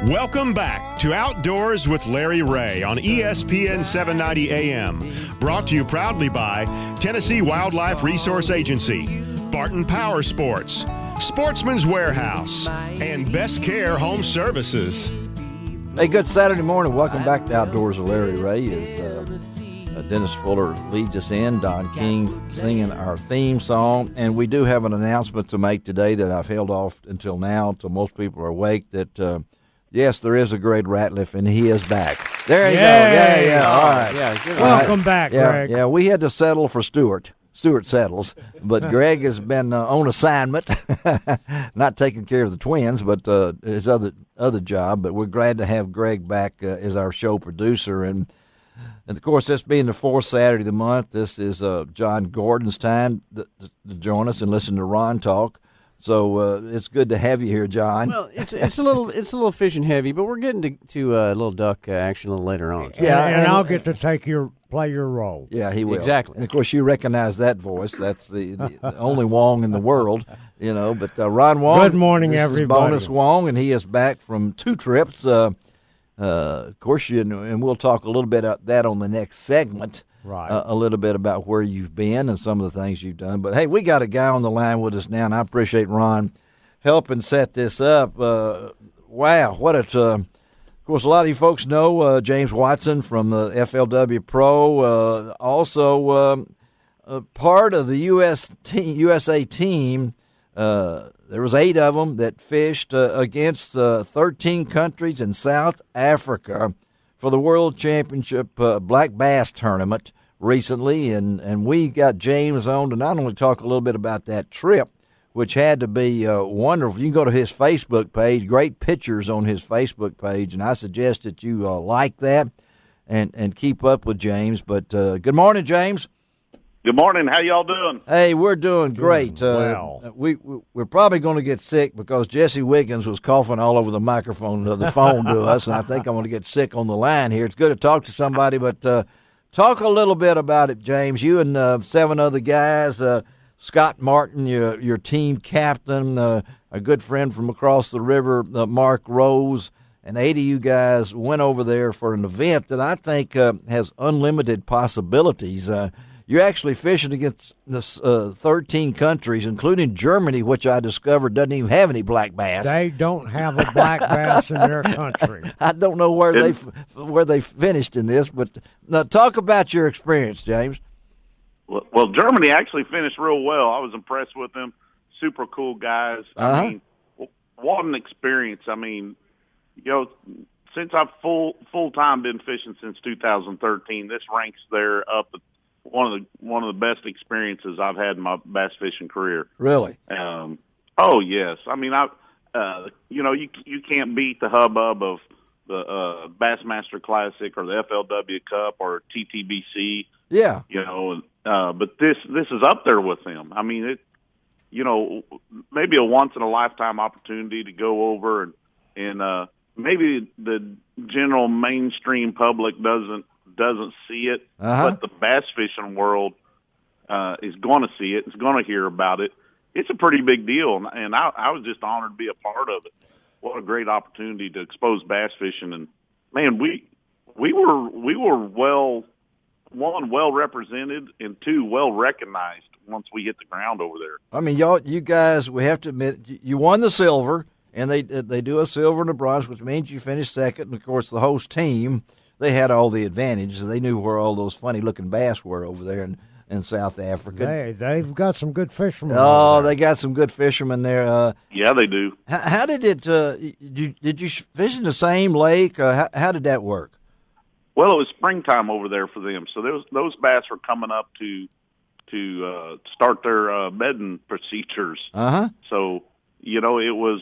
Welcome back to Outdoors with Larry Ray on ESPN 790 AM. Brought to you proudly by Tennessee Wildlife Resource Agency, Barton Power Sports, Sportsman's Warehouse, and Best Care Home Services. Hey, good Saturday morning. Welcome back to Outdoors with Larry Ray. As Dennis Fuller leads us in, Don King singing our theme song. And we do have an announcement to make today that I've held off until now, until most people are awake, that yes, there is a Greg Ratliff, and he is back. There you go. Yeah. All right. Yeah, welcome back, Greg. Yeah, we had to settle for Stewart. Stewart settles, but Greg has been on assignment, not taking care of the twins, but his other job. But we're glad to have Greg back as our show producer, and of course, this being the fourth Saturday of the month, this is John Gordon's time to join us and listen to Ron talk. So it's good to have you here, John. Well, it's a little fishing heavy, but we're getting to a little duck action a little later on. Yeah, and I'll get to play your role. Yeah, he will. Exactly. And of course, you recognize that voice. That's the only Wong in the world, you know. But Ron Wong. Good morning, this everybody. Is Bonus Wong, and he is back from 2 trips. Of course, and we'll talk a little bit about that on the next segment. Right. A little bit about where you've been and some of the things you've done. But, hey, we got a guy on the line with us now, and I appreciate Ron helping set this up. Wow, what of course, a lot of you folks know James Watson from the FLW Pro, also part of the USA team. There was 8 of them that fished against 13 countries in South Africa for the World Championship Black Bass Tournament recently, and we got James on to not only talk a little bit about that trip, which had to be wonderful. You can go to his Facebook page, great pictures on his Facebook page, and I suggest that you like that and keep up with James. But good morning, James. Good morning. How y'all doing? Hey, we're doing great. We're probably going to get sick because Jesse Wiggins was coughing all over the microphone, the phone to us, and I think I'm going to get sick on the line here. It's good to talk to somebody, but talk a little bit about it, James. You and 7 other guys, Scott Martin, your team captain, a good friend from across the river, Mark Rose, and 8 of you guys went over there for an event that I think has unlimited possibilities. You're actually fishing against this 13 countries, including Germany, which I discovered doesn't even have any black bass. They don't have a black bass in their country. I don't know where they finished in this, but talk about your experience, James. Well, Germany actually finished real well. I was impressed with them. Super cool guys. I mean, what an experience. I mean, you know, since I've full-time been fishing since 2013, this ranks there up at one of the best experiences I've had in my bass fishing career. Really? Oh yes. I mean, you can't beat the hubbub of the Bassmaster Classic or the FLW Cup or TTBC. Yeah. You know, but this is up there with them. I mean, it. You know, maybe a once in a lifetime opportunity to go over and maybe the general mainstream public doesn't see it, but the bass fishing world is going to see it. It's going to hear about it. It's a pretty big deal, and I was just honored to be a part of it. What a great opportunity to expose bass fishing, and man, we were well represented, and 2 well recognized once we hit the ground over there. I mean, you guys, we have to admit, you won the silver, and they do a silver and a bronze, which means you finished second, and of course the host team. They had all the advantages. They knew where all those funny-looking bass were over there in South Africa. They've got some good fishermen. Oh, they got some good fishermen there. Yeah, they do. How did it? Did you fish in the same lake? How did that work? Well, it was springtime over there for them, so those bass were coming up to start their bedding procedures. So you know, it was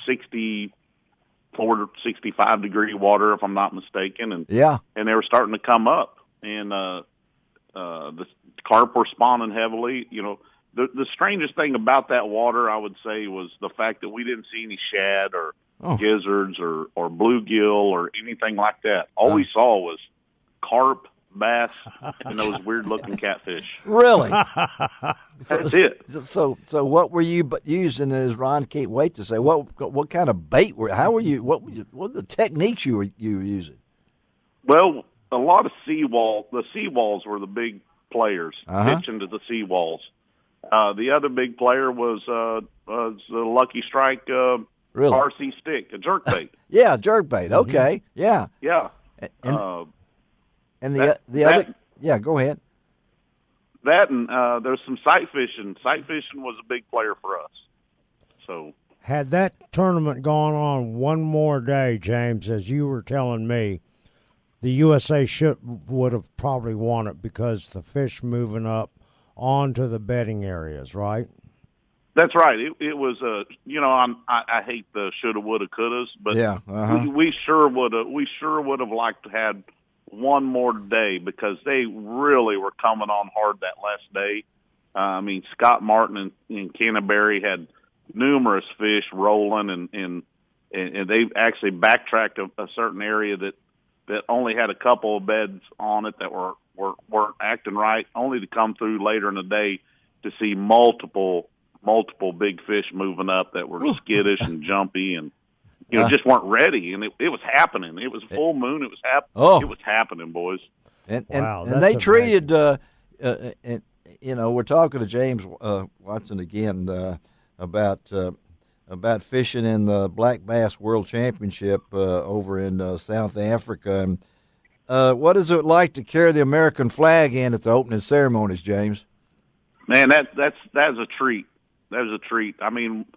64 to 65 degree water, if I'm not mistaken, and they were starting to come up, and the carp were spawning heavily. You know, the strangest thing about that water, I would say, was the fact that we didn't see any shad or gizzards or bluegill or anything like that. All we saw was carp bass, and those weird-looking catfish. Really? That's it. So what were you using? As Ron can't wait to say, what kind of bait were? How were you? What were the techniques you were using? Well, a lot of seawall. The seawalls were the big players pitching to the seawalls. The other big player was the Lucky Strike Really? RC stick, a jerkbait. Yeah, jerkbait. Okay, yeah. Yeah. And the other, yeah, go ahead. That and there's some sight fishing. Sight fishing was a big player for us. So had that tournament gone on one more day, James, as you were telling me, the USA would have probably won it because the fish moving up onto the bedding areas, right? That's right. It was I hate the shoulda, woulda, couldas, but yeah, we sure would have liked to had one more day because they really were coming on hard that last day. I mean, Scott Martin and Canterbury had numerous fish rolling, and they actually backtracked a certain area that only had a couple of beds on it that weren't acting right, only to come through later in the day to see multiple big fish moving up that were skittish and jumpy and just weren't ready. And it was happening. It was full moon. It was It was happening, boys. And wow, and they treated we're talking to James Watson again about fishing in the Black Bass World Championship over in South Africa. And what is it like to carry the American flag in at the opening ceremonies, James? Man, that's a treat. That was a treat. I mean,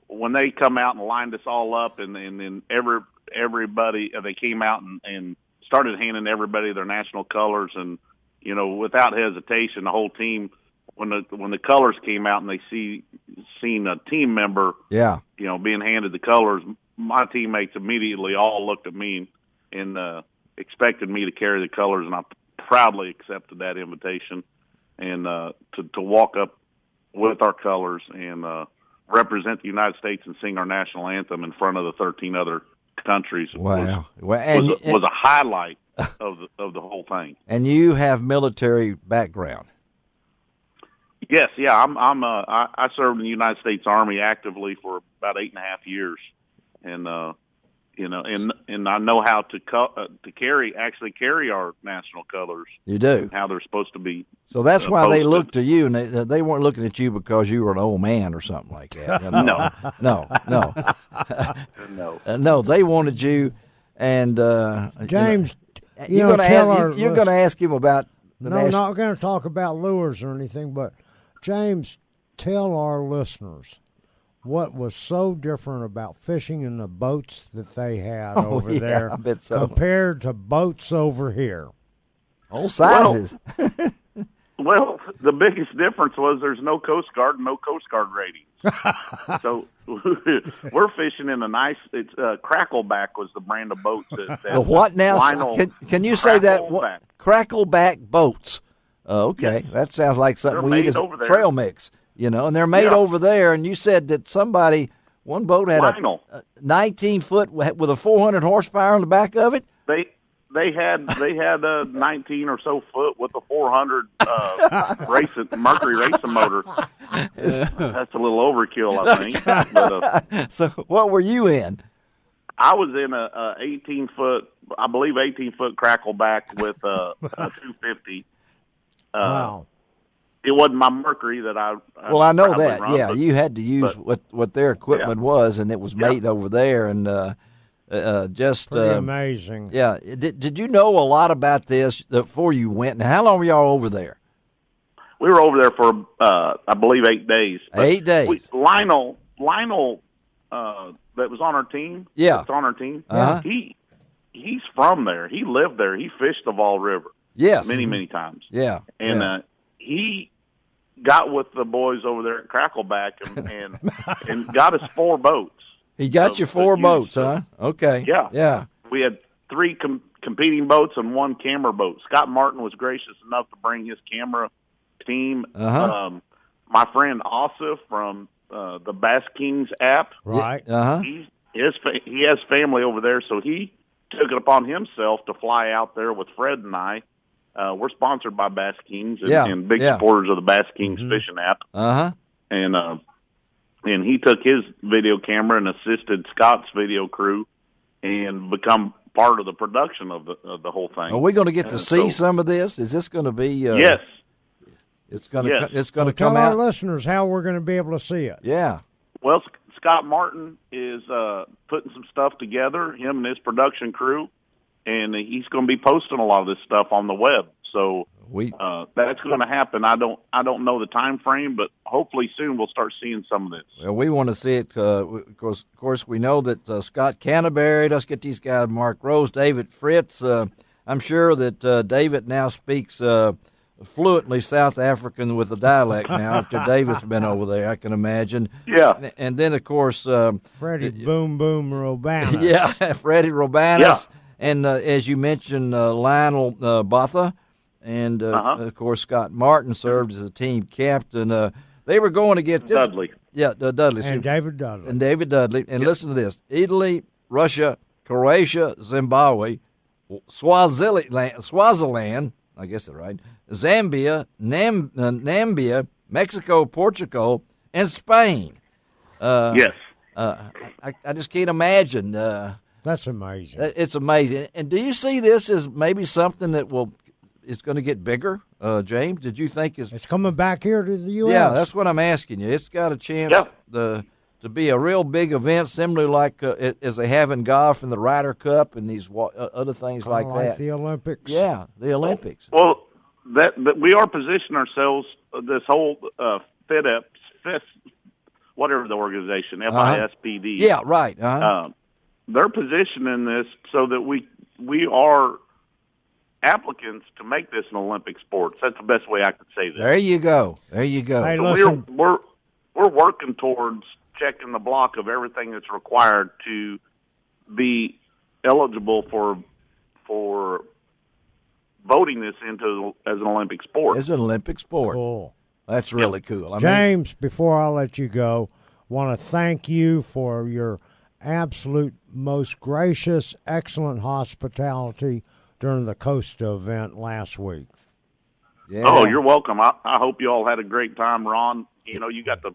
when they come out and lined us all up, and then everybody they came out and started handing everybody their national colors, and without hesitation, the whole team. When the colors came out and they seen a team member, being handed the colors, my teammates immediately all looked at me and expected me to carry the colors, and I proudly accepted that invitation and to walk up with our colors and represent the United States and sing our national anthem in front of the 13 other countries. Wow, was a highlight of the whole thing. And you have military background. Yes, yeah. I served in the United States Army actively for about 8.5 years, and and I know how to carry our national colors. You do. How they're supposed to be. So that's why they looked to you, and they weren't looking at you because you were an old man or something like that. No. No, they wanted you, and James, you're going to ask him about. Not going to talk about lures or anything, but James, tell our listeners what was so different about fishing in the boats that they had over there I bet so. compared to boats over here. All sizes. Well, the biggest difference was there's no Coast Guard and no Coast Guard ratings. So we're fishing in a nice. It's Crackleback was the brand of boats. The what now? Can you say that? Crackleback boats. Okay, that sounds like something we eat as a trail mix. And they're made over there. And you said that one boat had a 19-foot with a 400 horsepower on the back of it. They had a 19 or so foot with a 400 Mercury racing motor. That's a little overkill, I think. But, so what were you in? I was in a 18-foot, I believe 18-foot Crackleback with a 250. Wow. It wasn't my Mercury that I I know that. Run, yeah, you had to use what their equipment was, and it was made over there, and just pretty amazing. Yeah. Did you know a lot about this before you went? And how long were y'all over there? We were over there for I believe 8 days. 8 days. Lionel, that was on our team. Yeah, that's on our team. Uh-huh. He's from there. He lived there. He fished the Vol River. Yes, many times. Yeah, and he got with the boys over there at Crackleback and got us 4 boats. He got you 4 boats, huh? Okay. Yeah. We had 3 competing boats and 1 camera boat. Scott Martin was gracious enough to bring his camera team. Uh-huh. My friend Asif from the Bass Kings app. Right. Uh-huh. He has family over there, so he took it upon himself to fly out there with Fred and I we're sponsored by Bass Kings Yeah, and big yeah. supporters of the Bass Kings fishing app. Uh-huh. And he took his video camera and assisted Scott's video crew and become part of the production of the whole thing. Are we going to get to And see so- some of this? Is this going to be? Yes. It's going to. Yes. It's going to Tell come our out. listeners how we're going to be able to see it. Yeah. Well, Scott Martin is putting some stuff together, him and his production crew, and he's going to be posting a lot of this stuff on the web. So that's going to happen. I don't know the time frame, but hopefully soon we'll start seeing some of this. Well, we want to see it. Of course, we know that Scott Canterbury. Let's get these guys: Mark Rose, David Fritz. I'm sure that David now speaks fluently South African with a dialect now after David's been over there. I can imagine. Yeah. And then, of course, Freddie Boom Boom Robanas. yeah, Freddie Robanas, Yeah. and as you mentioned, Lionel Botha. And, of course, Scott Martin served as a team captain. They were going to get this. Dudley. Yeah, Dudley. And David Dudley. And David Dudley. And listen to this. Italy, Russia, Croatia, Zimbabwe, Swaziland, I guess that's right, Zambia, Namibia, Mexico, Portugal, and Spain. Yes. I just can't imagine. That's amazing. It's amazing. And do you see this as maybe something that is going to get bigger, James? Did you think It's coming back here to the U.S. Yeah, that's what I'm asking you. It's got a chance to be a real big event, similar like as they have in golf and the Ryder Cup and these other things like that. the Olympics. Yeah, the Olympics. Well, that we are positioning ourselves. This whole FIDEP, whatever the organization, FISPD. Yeah, right. Uh-huh. They're positioning this so that we are applicants to make this an Olympic sport. That's the best way I could say that. There you go. There you go. Hey, So listen. we're working towards checking the block of everything that's required to be eligible for voting this into as an Olympic sport. It's an Olympic sport. Cool. That's really cool. I mean, James, before I let you go, want to thank you for your absolute most gracious, excellent hospitality during the Costa event last week. yeah. Oh, you're welcome. I hope you all had a great time, Ron. You know, you got to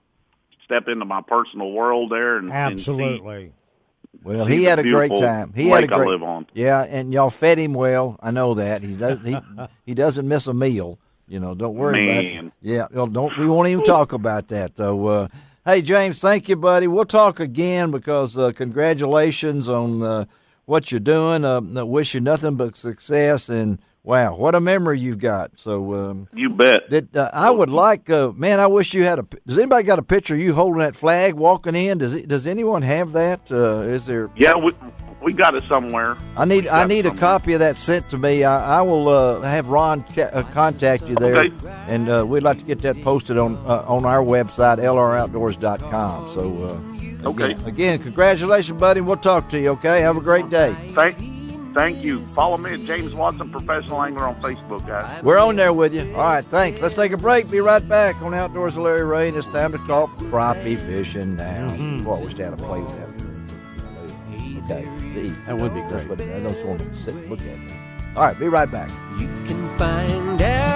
step into my personal world there and Absolutely. Well, see he the had a great beautiful time. He had a lake I great. live on. Yeah, and y'all fed him well. I know that he does. He doesn't miss a meal. You know, don't worry about it. Man. Yeah, don't. We won't even talk about that though. Hey, James, thank you, buddy. We'll talk again because congratulations on what you're doing. Wish you nothing but success. And wow, what a memory you've got. So You bet. I would like, man. I wish you had a. Does anybody got a picture of you holding that flag walking in? Does anyone have that? Is there? Yeah, we got it somewhere. I need a copy of that sent to me. I will have Ron contact you there, Okay. and we'd like to get that posted on our website lroutdoors.com. So Okay. again, congratulations, buddy. We'll talk to you. Okay, have a great day. Thank you. Follow me at James Watson Professional Angler on Facebook, guys. We're on there with you. All right, thanks. Let's take a break. Be right back on Outdoors with Larry Ray. And it's time to talk crappie fishing now. Boy, I wish they had to play with that. Okay. That would be great. I don't want to sit and look at it. All right, be right back. You can find out